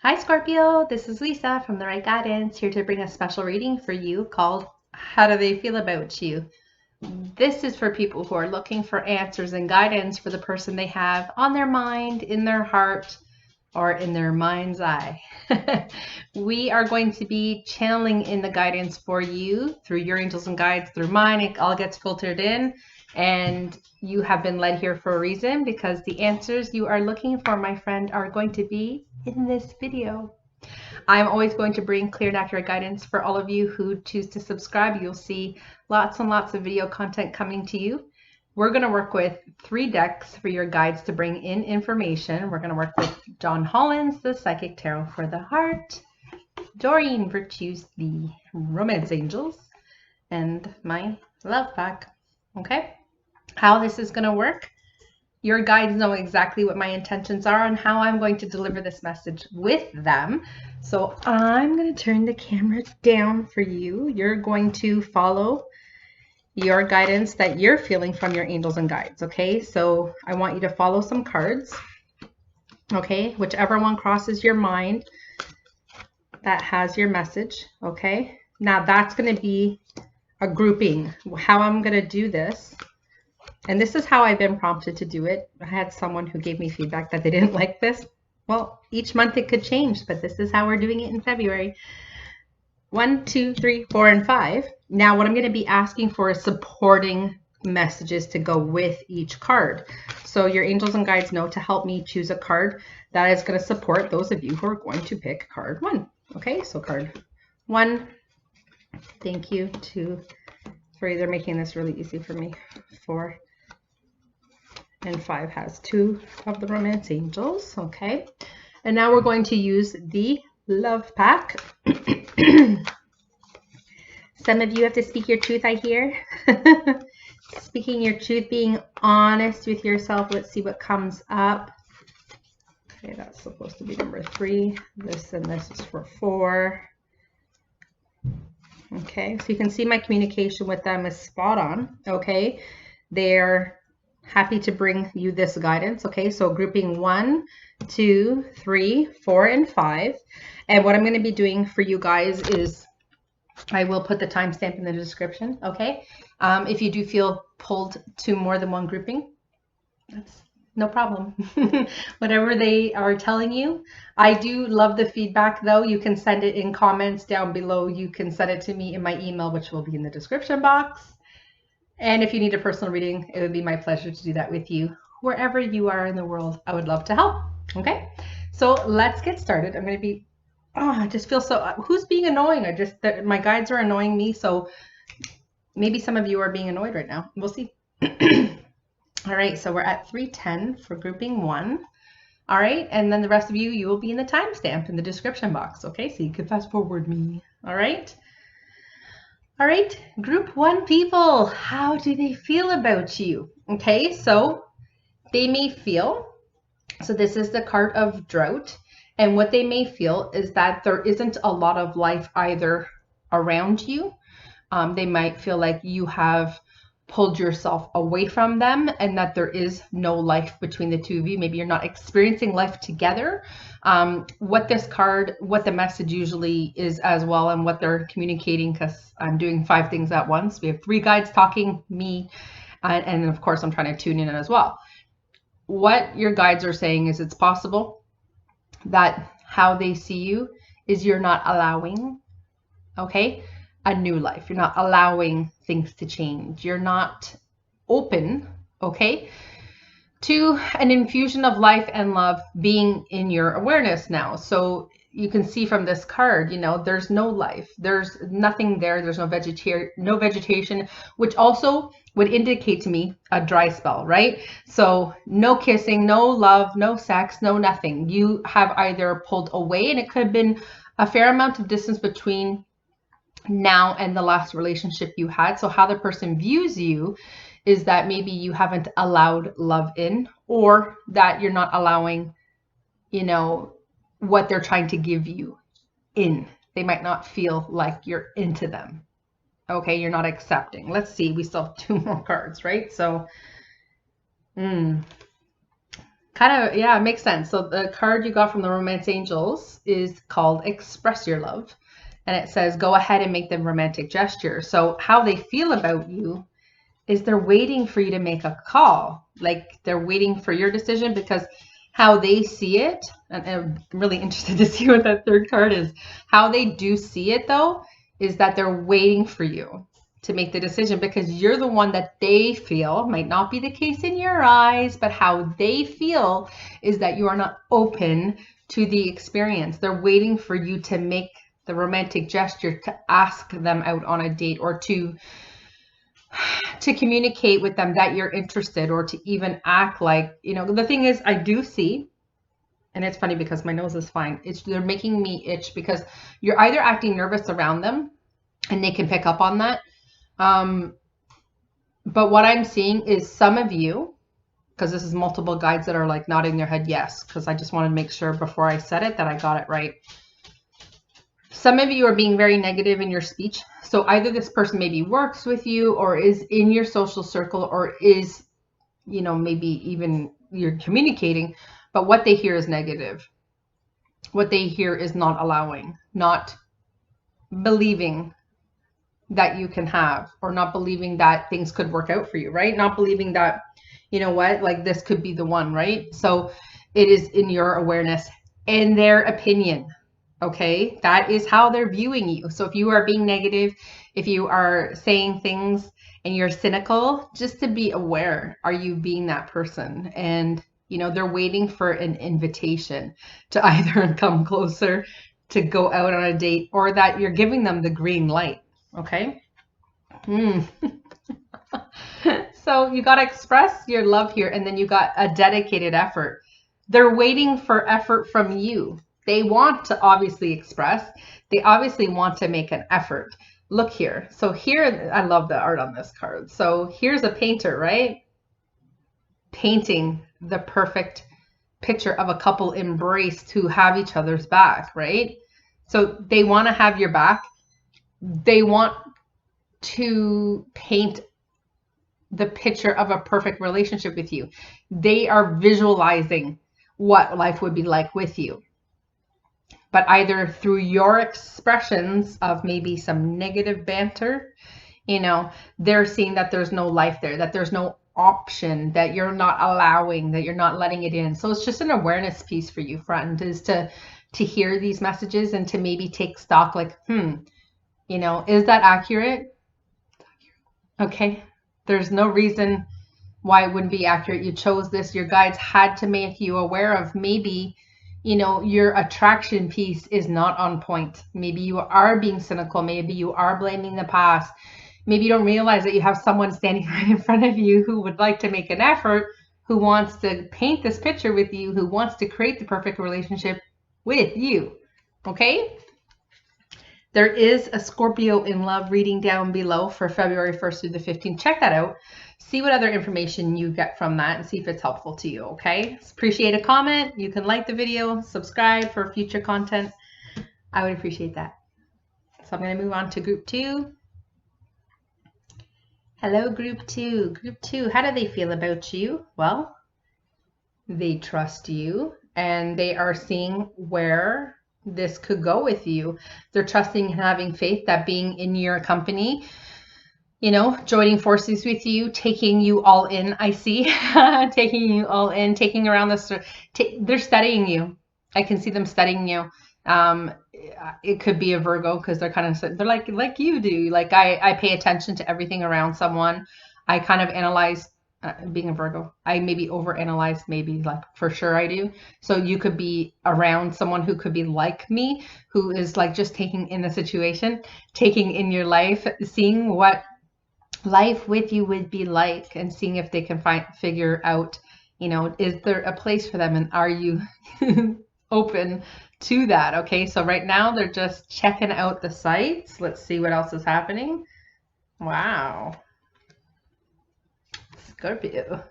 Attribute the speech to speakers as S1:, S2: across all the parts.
S1: Hi Scorpio, this is Lisa from The Right Guidance, here to bring a special reading for you called How Do They Feel About You? This is for people who are looking for answers and guidance for the person they have on their mind, in their heart, or in their mind's eye. We are going to be channeling in the guidance for you through your angels and guides, through mine. It all gets filtered in, and you have been led here for a reason, because the answers you are looking for, my friend, are going to be in this video. I'm always going to bring clear and accurate guidance for all of you who choose to subscribe. You'll see lots and lots of video content coming to you. We're going to work with 3 decks for your guides to bring in information. We're going to work with John Holland's The Psychic Tarot for the Heart, Doreen Virtue's The Romance Angels, and my Love Pack. Okay? How this is going to work. Your guides know exactly what my intentions are and how I'm going to deliver this message with them. So I'm going to turn the camera down for you. You're going to follow your guidance that you're feeling from your angels and guides. Okay, so I want you to follow some cards. Okay, whichever one crosses your mind that has your message. Okay, now that's going to be a grouping. How I'm going to do this. And this is how I've been prompted to do it. I had someone who gave me feedback that they didn't like this. Well, each month it could change, but this is how we're doing it in February. 1, 2, 3, 4, and 5. Now what I'm going to be asking for is supporting messages to go with each card. So your angels and guides know to help me choose a card that is going to support those of you who are going to pick card 1. Okay, so card 1. Thank you. 2, 3. They're making this really easy for me. 4. And 5 has 2 of the Romance Angels. Okay. And now we're going to use the Love Pack. Some of you have to speak your truth, I hear. Speaking your truth, being honest with yourself. Let's see what comes up. Okay, that's supposed to be number 3. This and this is for 4. Okay, so you can see my communication with them is spot on. Okay, they're happy to bring you this guidance. Okay, so grouping 1, 2, 3, 4, and 5. And what I'm going to be doing for you guys is I will put the timestamp in the description. Okay, if you do feel pulled to more than one grouping, that's no problem. Whatever they are telling you. I do love the feedback though. You can send it in comments down below. You can send it to me in my email, which will be in the description box. And if you need a personal reading, it would be my pleasure to do that with you wherever you are in the world. I would love to help. Okay, so let's get started. I'm going to be, I just feel so, who's being annoying? My guides are annoying me. So maybe some of you are being annoyed right now. We'll see. All right, so we're at 310 for grouping 1. All right, and then the rest of you, you will be in the timestamp in the description box. Okay, so you can fast forward me. All right. All right, group 1 people, how do they feel about you? Okay, so they may feel, so this is the card of drought, and what they may feel is that there isn't a lot of life either around you. They might feel like you have pulled yourself away from them and that there is no life between the two of you. Maybe you're not experiencing life together. What the message usually is as well, and what they're communicating, because I'm doing 5 things at once. We have 3 guides talking, me, and of course I'm trying to tune in as well. What your guides are saying is it's possible that how they see you is you're not allowing, okay, a new life. You're not allowing things to change. You're not open, okay, to an infusion of life and love being in your awareness now. So you can see from this card, you know, there's no life. There's nothing there. There's no vegetation, which also would indicate to me a dry spell, right? So no kissing, no love, no sex, no nothing. You have either pulled away, and it could have been a fair amount of distance between now and the last relationship you had. So how the person views you is that maybe you haven't allowed love in, or that you're not allowing, you know, what they're trying to give you in. They might not feel like you're into them. Okay, you're not accepting. Let's see, we still have 2 more cards, right? So, come Kind of, yeah, it makes sense. So the card you got from the Romance Angels is called Express Your Love. And it says, go ahead and make them romantic gesture. So how they feel about you is they're waiting for you to make a call. Like they're waiting for your decision, because how they see it, and I'm really interested to see what that third card is. How they do see it though, is that they're waiting for you to make the decision, because you're the one that they feel, might not be the case in your eyes, but how they feel is that you are not open to the experience. They're waiting for you to make the romantic gesture, to ask them out on a date, or to communicate with them that you're interested, or to even act like, you know. The thing is, I do see, and it's funny because my nose is fine, they're making me itch, because you're either acting nervous around them and they can pick up on that. But what I'm seeing is some of you, because this is multiple guides that are like nodding their head yes, because I just want to make sure before I said it that I got it right. Some of you are being very negative in your speech. So either this person maybe works with you, or is in your social circle, or is, you know, maybe even you're communicating, but what they hear is negative. What they hear is not allowing, not believing that you can have, or not believing that things could work out for you, right? Not believing that, you know what, like this could be the one, right? So it is in your awareness and their opinion. Okay, that is how they're viewing you. So if you are being negative, if you are saying things and you're cynical, just to be aware, are you being that person? And, you know, they're waiting for an invitation to either come closer, to go out on a date, or that you're giving them the green light. Okay. So you got to express your love here, and then you got a dedicated effort. They're waiting for effort from you. They want to obviously express. They obviously want to make an effort. Look here. So here, I love the art on this card. So here's a painter, right? Painting the perfect picture of a couple embraced who have each other's back, right? So they want to have your back. They want to paint the picture of a perfect relationship with you. They are visualizing what life would be like with you. But either through your expressions of maybe some negative banter, you know, they're seeing that there's no life there, that there's no option, that you're not allowing, that you're not letting it in. So it's just an awareness piece for you, friend, is to hear these messages and to maybe take stock, like, you know, is that accurate? Okay. There's no reason why it wouldn't be accurate. You chose this. Your guides had to make you aware of maybe, you know, your attraction piece is not on point. Maybe you are being cynical. Maybe you are blaming the past. Maybe you don't realize that you have someone standing right in front of you who would like to make an effort, who wants to paint this picture with you, who wants to create the perfect relationship with you. Okay? There is a Scorpio in love reading down below for February 1st through the 15th. Check that out. See what other information you get from that and see if it's helpful to you, okay? Appreciate a comment. You can like the video, subscribe for future content. I would appreciate that. So I'm going to move on to group 2. Hello, group 2. Group 2, how do they feel about you? Well, they trust you, and they are seeing where this could go with you. They're trusting and having faith that being in your company, you know, joining forces with you, taking you all in, I see, taking you all in, taking around the, they're studying you. I can see them studying you. It could be a Virgo, because they're kind of, they're like you do. Like I pay attention to everything around someone. I kind of analyze. Being a Virgo, I maybe overanalyze, maybe, like, for sure I do. So you could be around someone who could be like me, who is like just taking in the situation, taking in your life, seeing what life with you would be like, and seeing if they can figure out, you know, is there a place for them, and are you open to that? Okay, so right now they're just checking out the sites. Let's see what else is happening. Wow. Scorpio.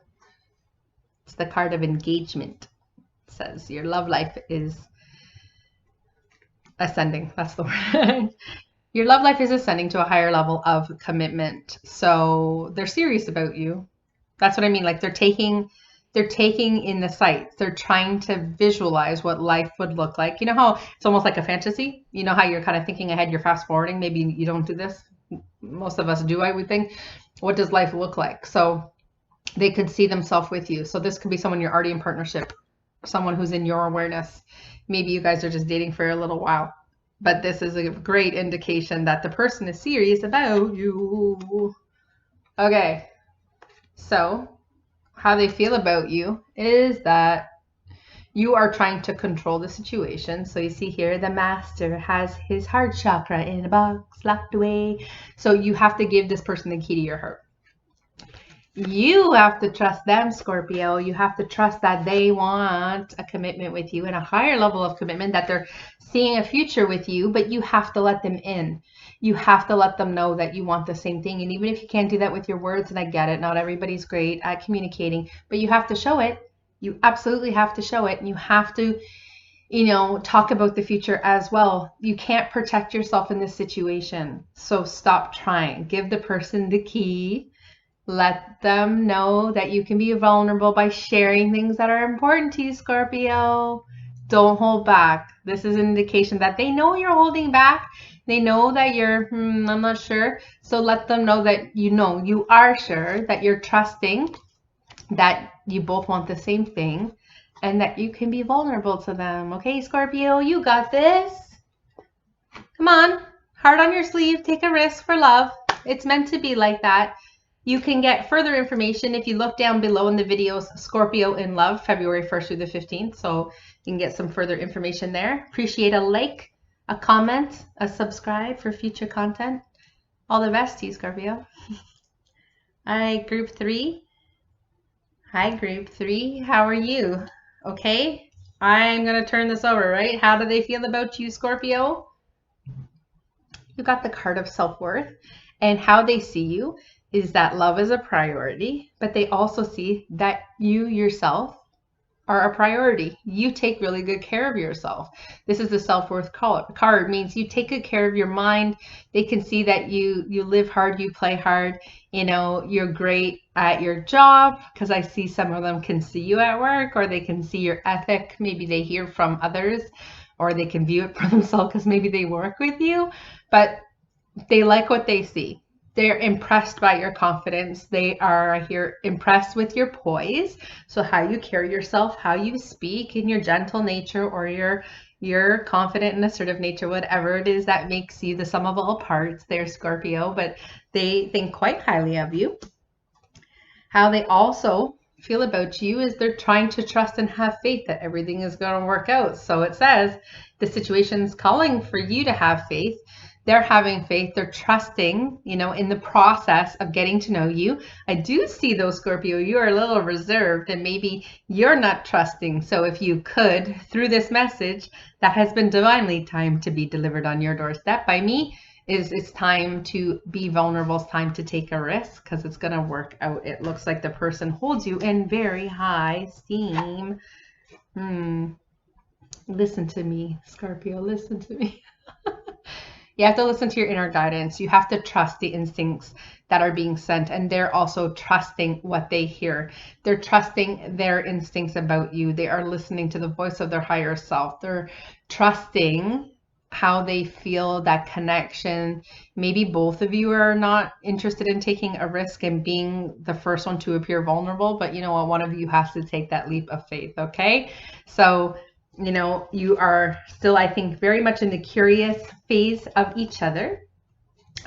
S1: It's the card of engagement. It says your love life is ascending. That's the word. Your love life is ascending to a higher level of commitment. So they're serious about you. That's what I mean. Like, they're taking they're taking in the sights. They're trying to visualize what life would look like. You know how it's almost like a fantasy? You know how you're kind of thinking ahead, you're fast forwarding. Maybe you don't do this. Most of us do, I would think. What does life look like? So they could see themselves with you. So this could be someone you're already in partnership, someone who's in your awareness. Maybe you guys are just dating for a little while. But this is a great indication that the person is serious about you. Okay, so how they feel about you is that you are trying to control the situation. So you see here, the master has his heart chakra in a box locked away. So you have to give this person the key to your heart. You have to trust them, Scorpio. You have to trust that they want a commitment with you and a higher level of commitment, that they're seeing a future with you, but you have to let them in. You have to let them know that you want the same thing. And even if you can't do that with your words, and I get it, not everybody's great at communicating, but you have to show it. You absolutely have to show it. And you have to, you know, talk about the future as well. You can't protect yourself in this situation. So stop trying. Give the person the key. Let them know that you can be vulnerable by sharing things that are important to you, Scorpio. Don't hold back. This is an indication that they know you're holding back. They know that you're, I'm not sure. So let them know that you are sure, that you're trusting, that you both want the same thing, and that you can be vulnerable to them. Okay, Scorpio, you got this. Come on, heart on your sleeve. Take a risk for love. It's meant to be like that. You can get further information if you look down below in the videos, Scorpio in Love, February 1st through the 15th. So you can get some further information there. Appreciate a like, a comment, a subscribe for future content. All the best to you, Scorpio. Hi, group 3. Hi, group 3. How are you? Okay, I'm going to turn this over, right? How do they feel about you, Scorpio? You got the card of self-worth, and how they see you is that love is a priority, but they also see that you yourself are a priority. You take really good care of yourself. This is the self-worth card. Means you take good care of your mind. They can see that you live hard, you play hard, you know, you're great at your job, because I see some of them can see you at work, or they can see your ethic. Maybe they hear from others, or they can view it for themselves because maybe they work with you, but they like what they see. They're impressed by your confidence. They are here impressed with your poise. So how you carry yourself, how you speak, in your gentle nature, or your confident and assertive nature, whatever it is that makes you the sum of all parts. They're Scorpio, but they think quite highly of you. How they also feel about you is they're trying to trust and have faith that everything is going to work out. So it says the situation's calling for you to have faith. They're having faith. They're trusting, you know, in the process of getting to know you. I do see, though, Scorpio, you are a little reserved and maybe you're not trusting. So if you could, through this message that has been divinely timed to be delivered on your doorstep by me, is it's time to be vulnerable. It's time to take a risk, because it's going to work out. It looks like the person holds you in very high esteem. Listen to me, Scorpio. Listen to me. You have to listen to your inner guidance. You have to trust the instincts that are being sent, and they're also trusting what they hear. They're trusting their instincts about you. They are listening to the voice of their higher self. They're trusting how they feel, that connection. Maybe both of you are not interested in taking a risk and being the first one to appear vulnerable, but you know what? One of you has to take that leap of faith, okay? So, you know, you are still, I think, very much in the curious phase of each other,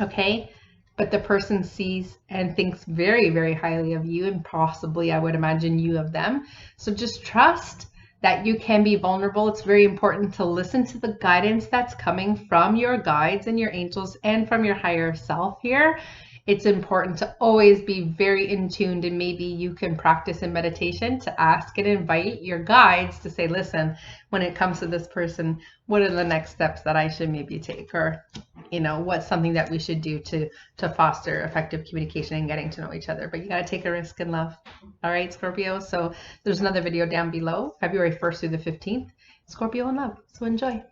S1: okay? But the person sees and thinks very, very highly of you, and possibly, I would imagine, you of them. So just trust that you can be vulnerable. It's very important to listen to the guidance that's coming from your guides and your angels and from your higher self here. It's important to always be very in tuned, and maybe you can practice in meditation to ask and invite your guides to say, listen, when it comes to this person, what are the next steps that I should maybe take? Or, you know, what's something that we should do to foster effective communication and getting to know each other? But you got to take a risk in love. All right, Scorpio. So there's another video down below, February 1st through the 15th, Scorpio in love. So enjoy.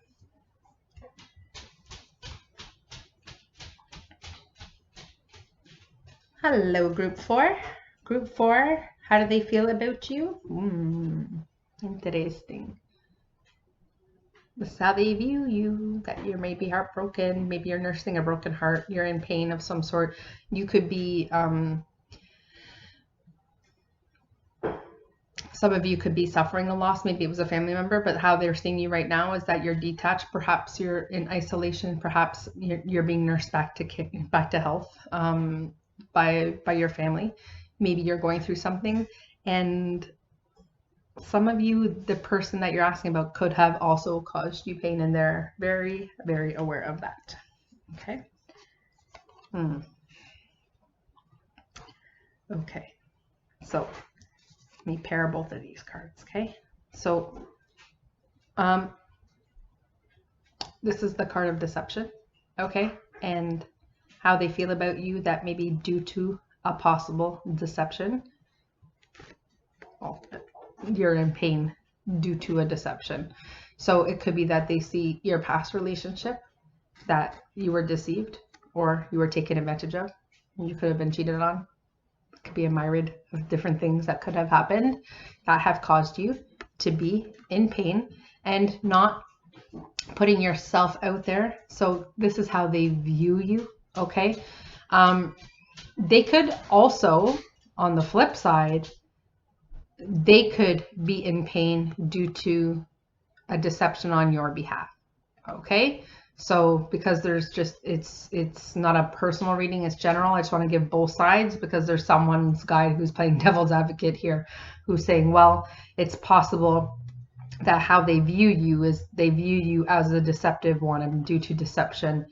S1: Hello, group 4. Group 4, How do they feel about you? Interesting. This is how they view you, that you're maybe heartbroken, maybe you're nursing a broken heart, you're in pain of some sort. You could be, some of you could be suffering a loss, maybe it was a family member, but how they're seeing you right now is that you're detached, perhaps you're in isolation, perhaps you're being nursed back to health by your family. Maybe you're going through something, and some of you, the person that you're asking about could have also caused you pain, and they're very, very aware of that. Okay. Okay. So let me pair both of these cards. Okay. So this is the card of deception. Okay. And how they feel about you, that may be due to a possible deception. You're in pain due to a deception. So it could be that they see your past relationship, that you were deceived or you were taken advantage of. You could have been cheated on. It could be a myriad of different things that could have happened that have caused you to be in pain and not putting yourself out there. So this is how they view you. Okay. They could also, on the flip side, they could be in pain due to a deception on your behalf. Okay. So because there's just, it's not a personal reading, it's general. I just want to give both sides because there's someone's guide who's playing devil's advocate here, who's saying, well, it's possible that how they view you is they view you as a deceptive one, and due to deception,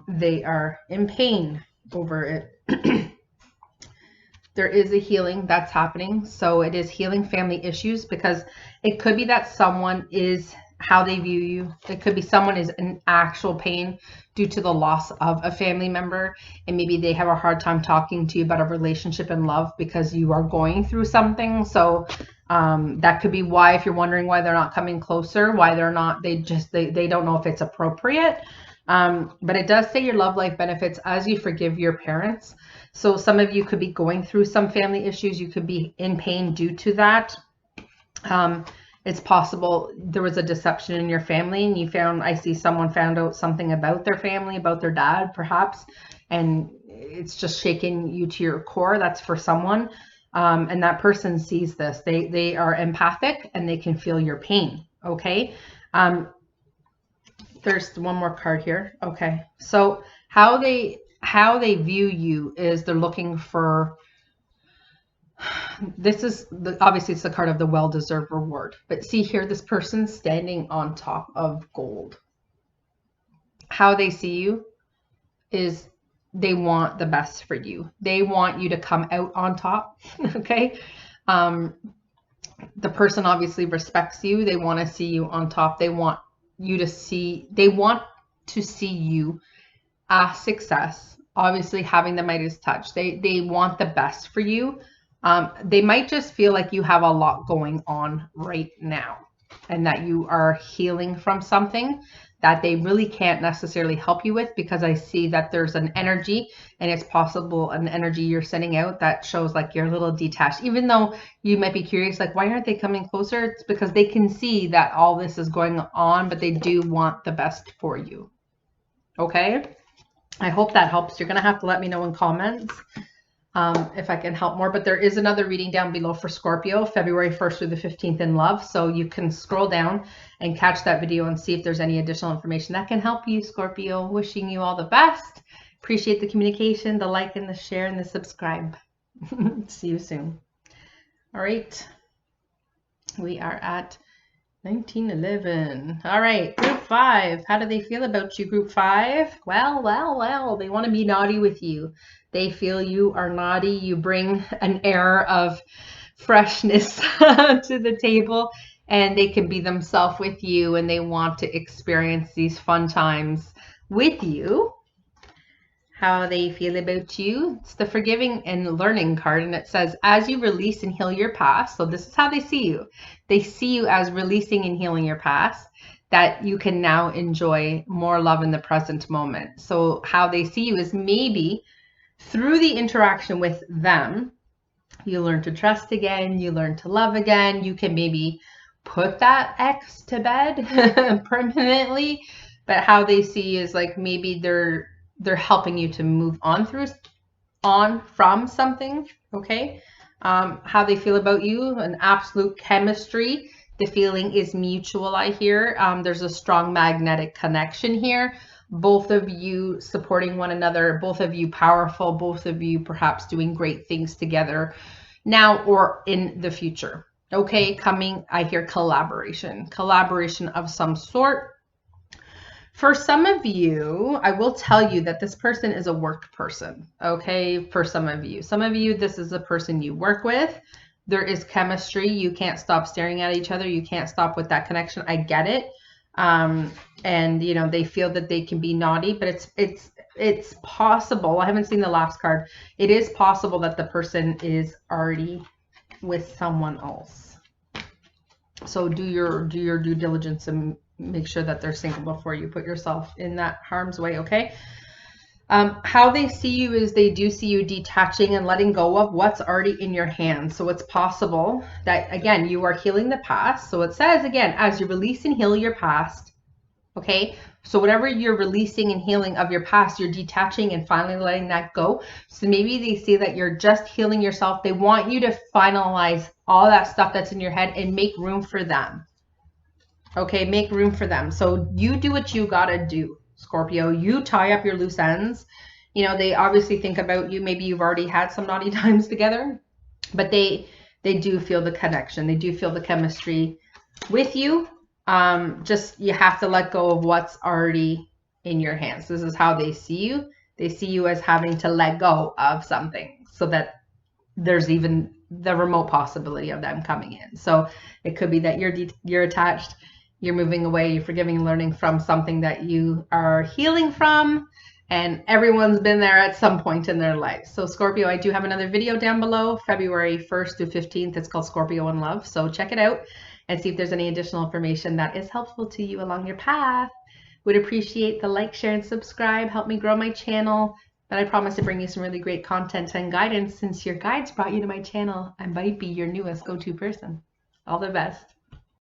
S1: they are in pain over it. There is a healing that's happening. So it is healing family issues, because it could be that someone is, how they view you, it could be someone is in actual pain due to the loss of a family member, and maybe they have a hard time talking to you about a relationship and love because you are going through something. So that could be why, if you're wondering why they're not coming closer, why they're not, they don't know if it's appropriate. But it does say your love life benefits as you forgive your parents. So some of you could be going through some family issues. You could be in pain due to that. It's possible there was a deception in your family, and you found, I see someone found out something about their family, about their dad perhaps, and it's just shaking you to your core. That's for someone. And that person sees this. They are empathic and they can feel your pain. Okay. There's one more card here. Okay. So how they view you is they're looking for, this is obviously it's the card of the well-deserved reward, but see here, this person's standing on top of gold. How they see you is they want the best for you. They want you to come out on top. Okay. The person obviously respects you. They want to see you on top. They want to see you as success, obviously having the Midas touch. They want the best for you. They might just feel like you have a lot going on right now, and that you are healing from something that they really can't necessarily help you with, because I see that there's an energy, and it's possible an energy you're sending out that shows like you're a little detached, even though you might be curious, like, why aren't they coming closer? It's because they can see that all this is going on, but they do want the best for you. Okay. I hope that helps. You're going to have to let me know in comments if I can help more, but there is another reading down below for Scorpio, February 1st through the 15th in love. So you can scroll down and catch that video and see if there's any additional information that can help you, Scorpio. Wishing you all the best. Appreciate the communication, the like and the share and the subscribe. See you soon. All right. We are at 1911. All right, group 5. How do they feel about you, group 5? Well, they want to be naughty with you. They feel you are naughty. You bring an air of freshness to the table, and they can be themselves with you, and they want to experience these fun times with you. How they feel about you. It's the forgiving and learning card, and it says, as you release and heal your past. So this is how they see you. They see you as releasing and healing your past, that you can now enjoy more love in the present moment. So how they see you is maybe through the interaction with them, You learn to trust again. You learn to love again. You can maybe put that ex to bed permanently, but how they see is like maybe they're helping you to move on from something. Okay. How they feel about you, an absolute chemistry. The feeling is mutual, I hear. There's a strong magnetic connection here. Both of you supporting one another, both of you powerful, both of you perhaps doing great things together now or in the future. Okay, coming, I hear collaboration of some sort. For some of you, I will tell you that this person is a work person, okay? For some of you, this is a person you work with. There is chemistry. You can't stop staring at each other. You can't stop with that connection. I get it. And you know, they feel that they can be naughty, but it's possible. I haven't seen the last card. It is possible that the person is already with someone else. So do your due diligence and make sure that they're single before you put yourself in that harm's way, okay? How they see you is they do see you detaching and letting go of what's already in your hands. So it's possible that, again, you are healing the past. So it says, again, as you release and heal your past, okay? So whatever you're releasing and healing of your past, you're detaching and finally letting that go. So maybe they see that you're just healing yourself. They want you to finalize all that stuff that's in your head and make room for them. Okay, make room for them. So you do what you gotta do, Scorpio. You tie up your loose ends. You know, they obviously think about you. Maybe you've already had some naughty times together, but they do feel the connection. They do feel the chemistry with you. Just you have to let go of what's already in your hands. This is how they see you. They see you as having to let go of something so that there's even the remote possibility of them coming in. So it could be that you're attached, you're moving away, you're forgiving and learning from something that you are healing from, and everyone's been there at some point in their life. So Scorpio, I do have another video down below, February 1st through 15th. It's called Scorpio in Love. So check it out and see if there's any additional information that is helpful to you along your path. Would appreciate the like, share, and subscribe. Help me grow my channel. But I promise to bring you some really great content and guidance since your guides brought you to my channel. I might be your newest go-to person. All the best.